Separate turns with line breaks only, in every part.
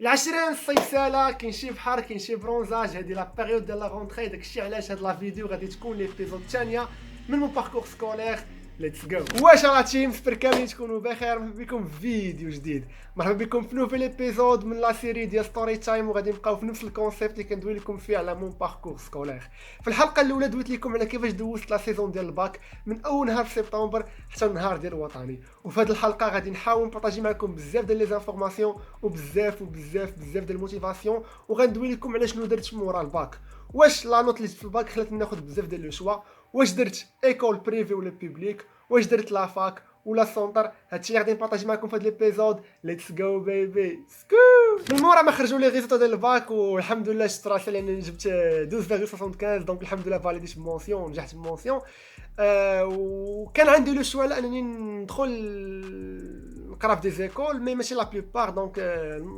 العشرين الصيفساله كاين شي بحر كاين شي برونزاج. هادي لا بيريود ديال لا غونطري، داكشي علاش هاد لا فيديو غادي تكون ليبيزود الثانيه من مون باركور سكولير. ليتس جو. واش راه تيم سبر كاملين تكونوا بخير. مرحبا بكم في فيديو جديد، مرحبا بكم في نوفيل ايبيزود من لا سيري ديال ستوري تايم، وغادي نبقاو في نفس الكونسيبت اللي كندوي لكم فيه على مون باركور سكولير. في الحلقه الاولى دويت لكم على كيفاش دوزت لا سيزون ديال الباك من اول نهار في سبتمبر حتى النهار ديال الوطني، وفي هذه الحلقه غادي نحاول نبارطاجي معكم بزاف ديال لي زانفورماسيون وبزاف ديال الموتيفاسيون، وغندوي لكم على شنو درت مورا الباك. واش لا نوت اللي في الباك خلاتني ناخذ بزاف ديال لو شوا، واش درت ايكول بريفي ولا بوبليك، واش درت لا فاك ولا سونتر. هادشي غادي نبارطاجي معكم في هاد ليبيزود. ليتس جو بيبي سكو. من مورا ما خرجوا لي ريزولطا ديال الباك، والحمد لله شفت راسي لان جبت 12.75، دونك الحمد لله فاليديت بمونسيون، نجحت بمونسيون. وكان عندي لو شوا لانني ندخل نقرا في دي زيكول، مي ماشي لا بلوبار، دونك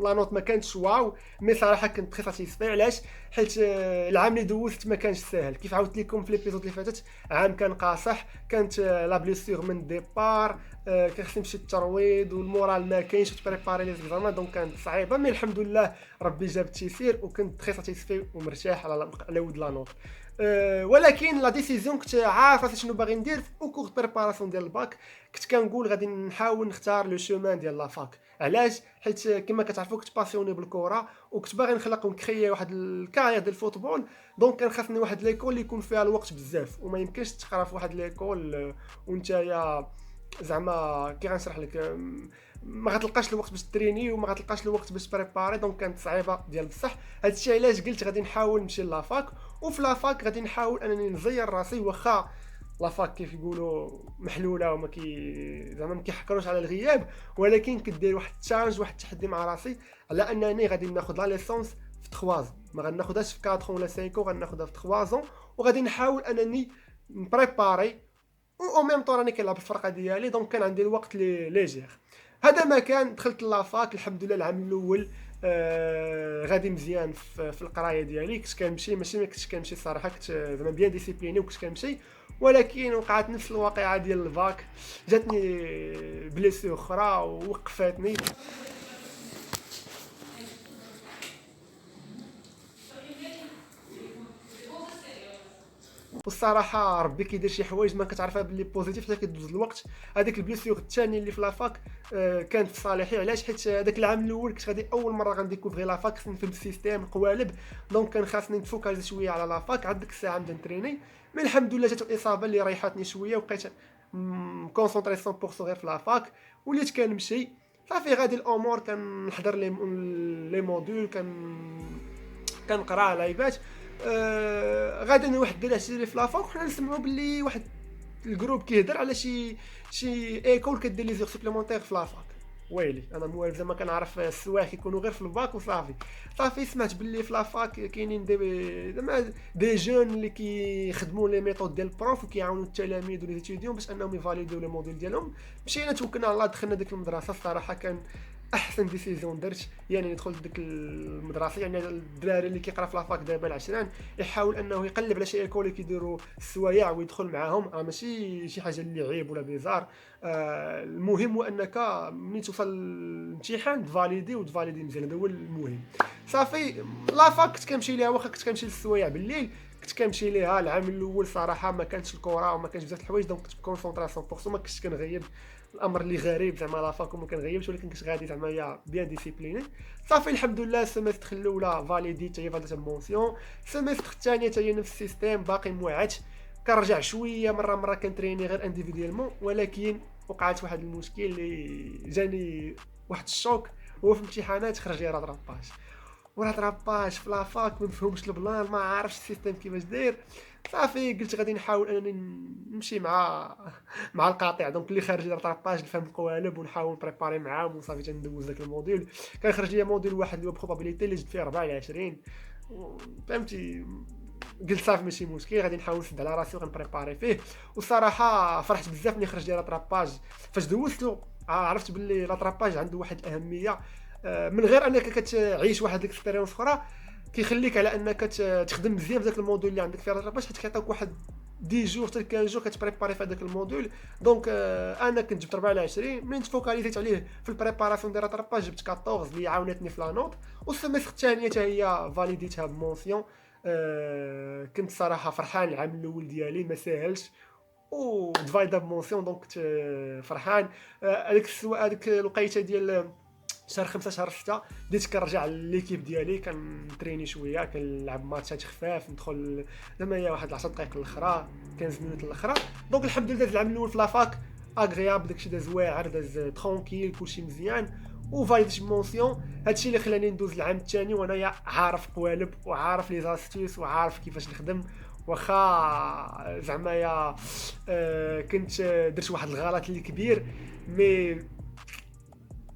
لا نوت ما كانتش واو، مي صراحه كنت تري ساتيسفاي. علاش؟ حيت العام اللي دوزت ما كانش ساهل، كيف عاودت لكم في ليبيزود اللي فاتت. عام كان قاصح، كانت لا بليسيغ من ديبار، كان خصني نمشي الترويض والمورال ما كاينش تبريباري لي زيكزامان، دونك كانت صعيبه، مي الحمد لله ربي جاب التيسير وكنت تري ساتيسفاي ومرتاح على ود لا نوت. ولكن لا ديسيزيون كنت عارف راسي شنو باغي ندير في اوكور بريباراسيون ديال الباك. كنت كنقول غادي نحاول نختار لو شومان ديال لا فاك. علاش؟ حيت كما كتعرفوا كنت باسيوني بالكره وكنت باغي نخلق ونكريي واحد الكارير ديال الفوتبول، دونك كان خاصني واحد ليكول اللي يكون فيها الوقت بزاف، وما يمكنش تقرا في واحد ليكول وانت زعما كي غنشرح لك ما غتلقاش الوقت باش تريني وما غتلقاش الوقت باش تبريباري، دونك كانت صعيبه ديال بصح. هادشي علاش قلت غادي نحاول نمشي لافاك، وفي لافاك غادي نحاول انني نزير راسي، واخا لافاك كيف يقولوا محلوله وما زعما ما كيحكروش على الغياب، ولكن كدير واحد التشالنج، واحد التحدي مع راسي على انني غادي ناخذ لا ليسونس في 3 ما غناخذهاش في 4 ولا 5، غناخذها في 3 وغادي نحاول انني نبريباري او ميم طون راني كنلعب الفرقه ديالي، دونك كان عندي الوقت لي ليجير. هذا ما كان. دخلت لافاك الحمد لله العام الاول غادي مزيان في القرايه ديالي، كنت كنمشي، ماشي ما كنتش كنمشي الصراحه، كنت زعما بيان ديسيبليني وكنت كنمشي، ولكن وقعت نفس الواقعه ديال الباك، جاتني بليسيو اخرى ووقفتني. والصراحه ربي كيدير شي حوايج ما كتعرفها باللي بوزيتيف حتى كدوز الوقت. هذيك البليسيور الثاني اللي في لافاك كانت في صالحي. علاش؟ حيت هذاك العام الاول كنت غادي اول مره غنديكوفري لافاك، خصني نفهم السيستيم القوالب، دونك كان خاصني نفوكاليزي شويه على لافاك. عاد ديك الساعه نبدا نتريني، مي الحمد لله جات الاصابه اللي ريحاتني شويه، وبقيت كونسونطري 100% غير في لافاك، وليت كنمشي صافي غادي الامور، كنحضر لي موديول، كنقرا لايفات. غادا واحد الدراري سيري في لافاك، وحنا نسمعوا باللي واحد الجروب كيهضر على شي ايكول كدير لي زيغ سوبليمونتير في لافاك. ويلي انا موالف زعما كنعرف السواح كيكونوا غير في الباك وصافي سمعت باللي في لافاك كاينين زعما دي جون اللي كيخدموا لي ميثود ديال البروف وكيعاونوا التلاميذ ولي ستوديون باش انهم يفاليديو لي موديل ديالهم. مشينا توكلنا على الله، دخلنا ديك المدرسه. الصراحه كان احسن ديسيزيون درت، يعني ندخل لديك المدرسه. يعني الدراري اللي كيقرا في لافاك دابا العشران يحاول انه يقلب على شي ايكول كيديروا السوايع ويدخل معاهم، راه ماشي شي حاجه اللي عيب ولا بيزار. المهم هو انك ملي توصل للامتحان تفاليدي مزيان، هذا هو المهم. صافي لافاك كنت كنمشي ليها، واخا كنت كنمشي للسوايع بالليل كنت كنمشي ليها. العام الاول صراحه ما كانتش الكره وما كانش بزاف الحوايج، دونك كنت كونسونطرا 100%، ما كنتش كنغيب. الامر اللي غريب زعما لافاك وما كنغيبش، ولكن كنت غادي زعما هي بيان ديسيبليني. صافي الحمد لله السيمستر الاولى فاليدي حتى هي فاليدات مونسيون. السيمستر الثاني حتى هي نفس السيستيم، باقي موعد، كنرجع شويه مره كنتريني غير انديفيديالمون. ولكن وقعت واحد المشكل اللي جاني واحد الشوك، هو في الامتحانات خرج لي راتراباج في لافاك، ما نفهمش البلان، ما عارفش السيستيم كيفاش داير. صافي قلت غادي نحاول انني نمشي مع القاطع، دونك اللي خارج لي راتراباج نفهم القوالب ونحاول نبريباري معاهم، وصافي تندوز داك الموديل. كان خرج لي موديل واحد اللي هو بروبابيليتي اللي جبت فيه 4 على 20، فهمتي. قلت صافي ماشي مشكل، غادي نحاول نسد على راسي وغنبريباري فيه. والصراحه فرحت بزاف ملي خرج لي راتراباج. فاش دوزتو عرفت باللي راتراباج عنده واحد الاهميه، من غير انك كتعيش واحد الاكسبيريونس اخرى، كيخليك على انك تخدم مزيان في ذاك الموديل اللي عندك فيه راتراباج، حيت كيعطيك واحد 10 جور حتى 15 جور كتبريباري في هذاك الموديول. دونك انا كنت جبت 4 على 20 ملي تفوكاليزيت عليه في البريباراسيون ديال راتراباج جبت 14 اللي عاونتني في لا نوت. والسيمستر الثانيه حتى هي فاليديتها بمونسيون. كنت صراحه فرحان. العام الاول ديالي ما ساهلش ودفايدا بمونسيون دونك كنت فرحان. هذيك الوقيته ديال شهر 5 شهر 6 بديت كنرجع لليكيب ديالي كنتريني شويه كنلعب ماتشات خفاف ندخل زعما هي واحد 10 دقائق الاخرى 15 مينوت الاخرى. دونك الحمد لله العام الاول في لافاك اغريابل داكشي داز واعر داز ترونكيل كلشي مزيان وفايدت مونسيون. هادشي اللي خلاني ندوز العام الثاني وانايا عارف قوالب وعارف لي زاستيس وعارف كيفاش نخدم. واخا زعما يا كنت درت واحد الغلط اللي كبير مي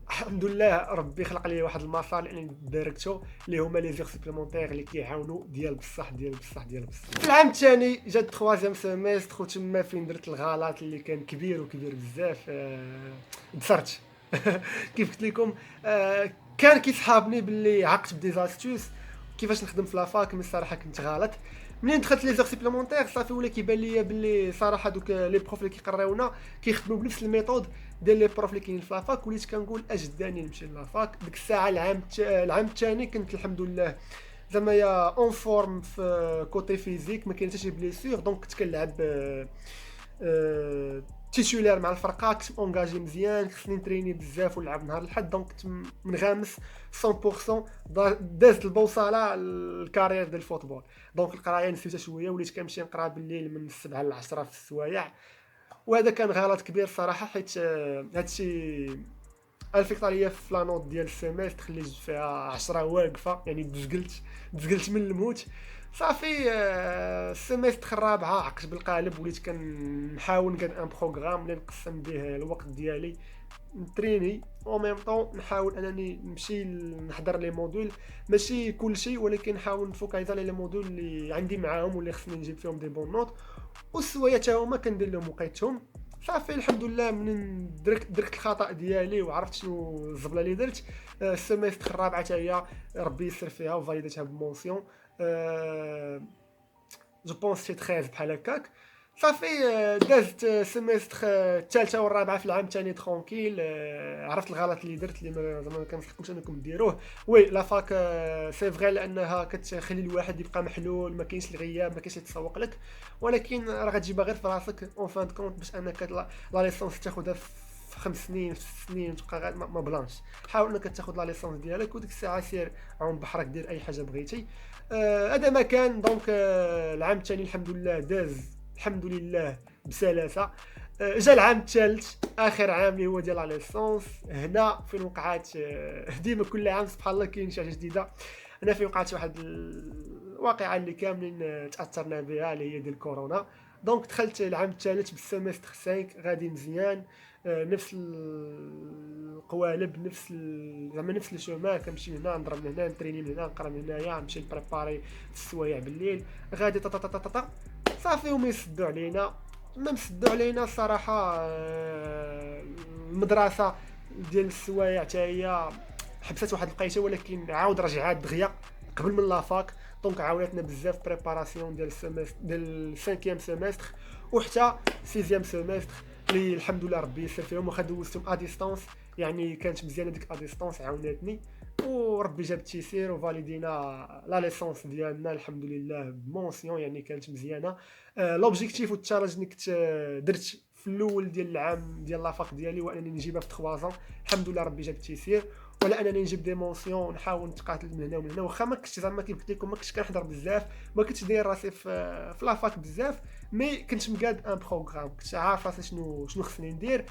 الحمد لله ربي خلق لي واحد المسار اللي داركتو اللي هما لي زيغ سوبليمونتير اللي كيعاونوا ديال بصح. في العام الثاني جات 3 سيمستر وتما فين درت الغلط اللي كان كبير بزاف. دثرت كيف قلت لكم. كان كيصحابني باللي عقت بديزاستوس كيفاش نخدم في لافاك من الصراحه كنت غلط. منين دخلت لي زيغ سوبليمونتير صافي ولا كيبان ليا باللي صراحه دوك لي بروف اللي كيقراونا كيخدموا بنفس الميثود ديال لي بروف اللي كاينين في لافاك. وليت كنقول اجداني نمشي لافاك. ديك الساعه العام الثاني كنت الحمد لله زعما يا اون فورم في كوتي فيزيك ما كاين حتى شي بليسير. دونك كنت كنلعب تيتولار مع الفرقه كنت اونغاجي مزيان خصني نتريني بزاف ونلعب نهار الحد. دونك كنت منغامس 100% دازت البوصله الكارير ديال الفوتبول. دونك القرايه نسيتها شويه وليت كنمشي نقرا بالليل من 7 ل 10 في السوايع. وهذا كان غلط كبير صراحه حيت هادشي الفيكتور ليا في لانوت ديال السيمستر اللي جبت فيها 10 واقفه يعني دزقلت من الموت صافي. السيمستر الرابعه عقت بالقالب وليت كنحاول نقاد ان بروغرام اللي نقسم به الوقت ديالي نتريني او ميم طون نحاول انني نمشي نحضر لي موديول ماشي كلشي ولكن نحاول نفوكايز على لي موديول اللي عندي معاهم واللي خصني نجيب فيهم دي بون نوت. والسوايع حتى هما كندير لهم وقيتهم صافي. الحمد لله من درت الخطا ديالي وعرفت شنو الزبله اللي درت. السيمستر الرابعه حتى هي ربي يسر فيها وفاليدتها بمونسيون. جو بونس شي 13 بحال هكاك صافي. دازت سيمستر الثالثه والرابعه في العام الثاني ترونكيل. عرفت الغلط اللي درت اللي زعما ما كنصحكمش انكم ديروه. وي لا فاك سي فغي لانها كتخلي الواحد يبقى محلول ما كاينش الغياب ما كاينش يتسوق لك ولكن راه غتجيبها غير في راسك اون فان كونت باش انك لا ليسونس تاخذها في 5 سنين في 6 سنين تبقى ما بلانش. حاول انك تاخذ لا ليسونس ديالك وديك الساعه سير عوم بحرك دير اي حاجه بغيتي. هذا ما كان. دونك العام الثاني الحمد لله داز الحمد لله بسلاسه. جا العام الثالث اخر عام اللي هو ديال لا ليسونس. هنا فين وقعات ديما كل عام سبحان الله كاين شي حاجه جديده. هنا فين وقعت واحد الواقعه اللي كاملين تاثرنا بها اللي هي ديال كورونا. دونك دخلت العام الثالث بالسيمستر 5 غادي مزيان. نفس القوالب زعما نفس الشومان كنمشي من هنا نضرب من هنا نتريني من هنا نقرا من هنايا نمشي نبريباري في السوايع بالليل غادي طا صافي. وما يسدوا علينا ما مسدوا علينا الصراحه. المدرسه ديال السوايع حتى هي حبست واحد الوقيته ولكن عاود رجعات دغيا قبل من لافاك. دونك عاونتنا بزاف بريباراسيون ديال السيمستر ديال 5 سيمستر وحتى 6 سيمستر اللي الحمد لله ربي يسر فيهم واخا دوزتهم ا ديستانس يعني كانت مزيانه ديك ا ديستانس عاونتني وربي جاب التيسير وفاليدينا لا ليسونس ديالنا الحمد لله بمونسيون يعني كانت مزيانه. لوبجيكتيف والتشالنج اللي كنت درت في الاول ديال العام ديال لافاك ديالي وانني نجيبها في 3 الحمد لله ربي جاب التيسير ولا انني نجيب دي مونسيون نحاول نتقاتل من هنا ومن هنا. واخا ما كنتش زعما كيف قلت لكم ما كنتش كنحضر بزاف ما كنتش داير راسي في لافاك بزاف مي كنت مقاد ان بروغرام كنت عارف راسي شنو خصني ندير.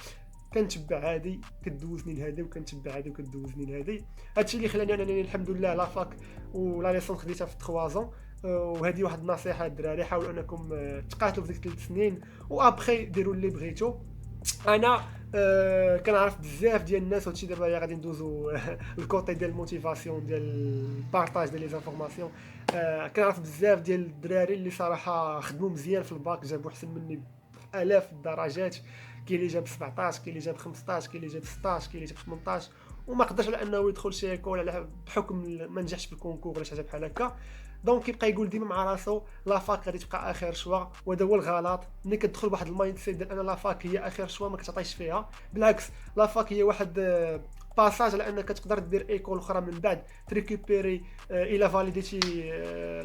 كنتبع هادي كدوزني لهادي وكنتبع هادي وكدوزني لهادي. هادشي اللي خلاني انني الحمد لله لافاك ولا ليسونس خديتها في 3 وهذه واحد النصيحه للدراري حاولوا انكم تقاتلوا في ديك 3 سنين وابخي ديروا اللي بغيتو. انا كنعرف بزاف ديال الناس وهادشي دابا غادي ندوزو الكوتي ديال الموتيفاسيون ديال البارطاج ديال لي زانفورماسيون. كنعرف بزاف ديال الدراري اللي صراحه خدموا مزيان في الباك جابوا احسن مني بالاف الدرجات. كاين اللي جاب 17 كاين اللي جاب 15 كاين اللي جاب 16 كاين اللي جاب 18 وما قدرش على انه يدخل شي ايكول على بحكم ما نجحش في الكونكور ولا شي حاجه بحال هكا. دونك كيبقى يقول ديما مع راسو لا فاك غادي تبقى اخر شوا، وهذا هو الغلط. ملي كتدخل بواحد المايند سيت ديال ان لا فاك هي اخر شوا ما كتعطيش فيها، بالعكس لا فاك هي واحد باساج على انك تقدر دير ايكول اخرى من بعد تريكوبيري الى فاليديتي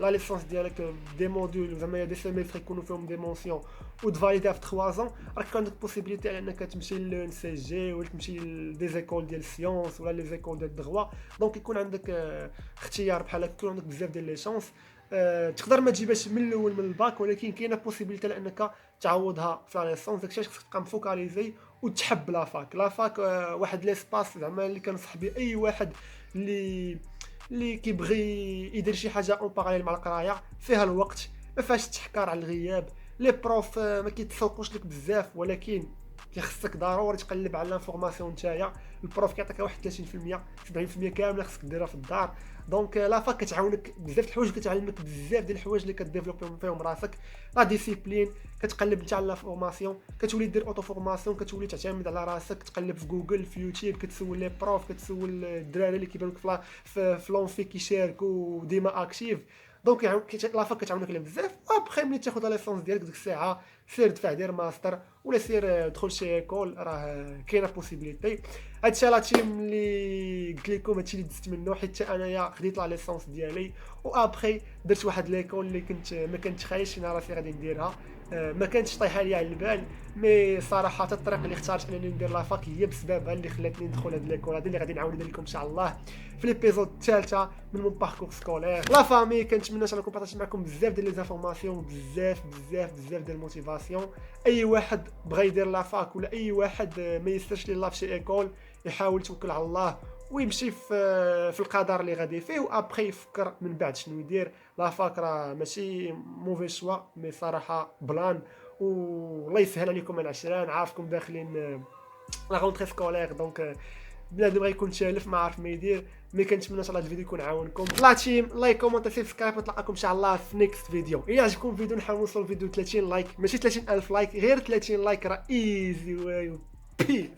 لا ليسونس ديالك دي موديول زعما دي سيمستر يكونوا فيهم دي مونسيون وتفاليديها في 3 ans. راك عندك بوسيبيليتي على انك تمشي للان سي جي ولا تمشي لدي زيكول ديال السيونس ولا لي زيكول ديال الدغوا. دونك يكون عندك اختيار بحال هكا، يكون عندك بزاف ديال لي شانس. تقدر ما تجيبهاش من الاول من الباك، ولكن كاينه بوسيبيليتي على انك تعوضها في لا ليسونس. داكشي خصك تبقى مفوكاليزي وتحب لا فاك. لا فاك واحد ليسباس زعما اللي كنصح به اي واحد اللي كيبغي يدير شي حاجه اون باراليل مع القرايه، فيها الوقت، ما فيهاش تحكار على الغياب. لي بروف ما كيتسوقوش لك بزاف، ولكن كيخصك ضروري تقلب على لانفورماسيون نتايا. البروف كيعطيك واحد 30% 70% كامله خصك ديرها في الدار. دونك لا فاك كتعاونك بزاف د الحوايج، كتعلمك بزاف ديال الحوايج اللي كديفلوبي فيهم راسك. لا ديسيبلين، كتقلب نتا على لا فورماسيون، كتولي دير اوتو فورماسيون، كتولي تعتمد على راسك، تقلب في جوجل في يوتيوب، كتسول لي بروف، كتسول الدراري اللي كيبانوك في لونفي كيشاركوا ديما اكتيف. دونك لا فاك كتعاونك على بزاف. ابخي ملي تاخذ لا ليسونس ديالك ديك الساعه سير دفع دير ماستر ولا سير دخل شي ايكول، راه كاينه بوسيبيليتي. هادشي لا تيم اللي قلت لكم، هادشي اللي دزت منه، حيت انايا خديت لا ليسونس ديالي وابخي درت واحد ليكول اللي ما كنت خايش انا راسي غادي نديرها. ما كانتش طايحه ليا على البال، مي صراحه الطريق اللي اختارت انني ندير لافاك هي بسببها اللي خلاتني ندخل هاد ليكول هادي اللي غادي نعاود لكم ان شاء الله في ليبيزود الثالثه من مون باركور سكولير. لا فامي كنتمنى انكم بارطاجي معكم بزاف ديال لي زانفورماسيون، بزاف ديال الموتيفاسيون. اي واحد بغى يدير لافاك ولا اي واحد ما يسرش ليه في شي ايكول يحاول يتوكل على الله ويمشي في القدر اللي غادي فيه، وابخي يفكر من بعد شنو يدير. لا فاك راه ماشي موفي شوا، مي صراحه بلان. والله يسهل عليكم العشران، عارفكم داخلين لا غونتري سكولير، دونك بنادم غيكون شالف ما عارف ما يدير. مي كنتمنى ان شاء الله الفيديو يكون عاونكم. لا تيم لايك كومونت سبسكرايب، ونتلاقاكم ان شاء الله في نيكست فيديو. الا عجبكم الفيديو نحاول نوصل الفيديو 30 لايك، ماشي 30,000 لايك، غير 30 لايك راه ايزي واي. بيس.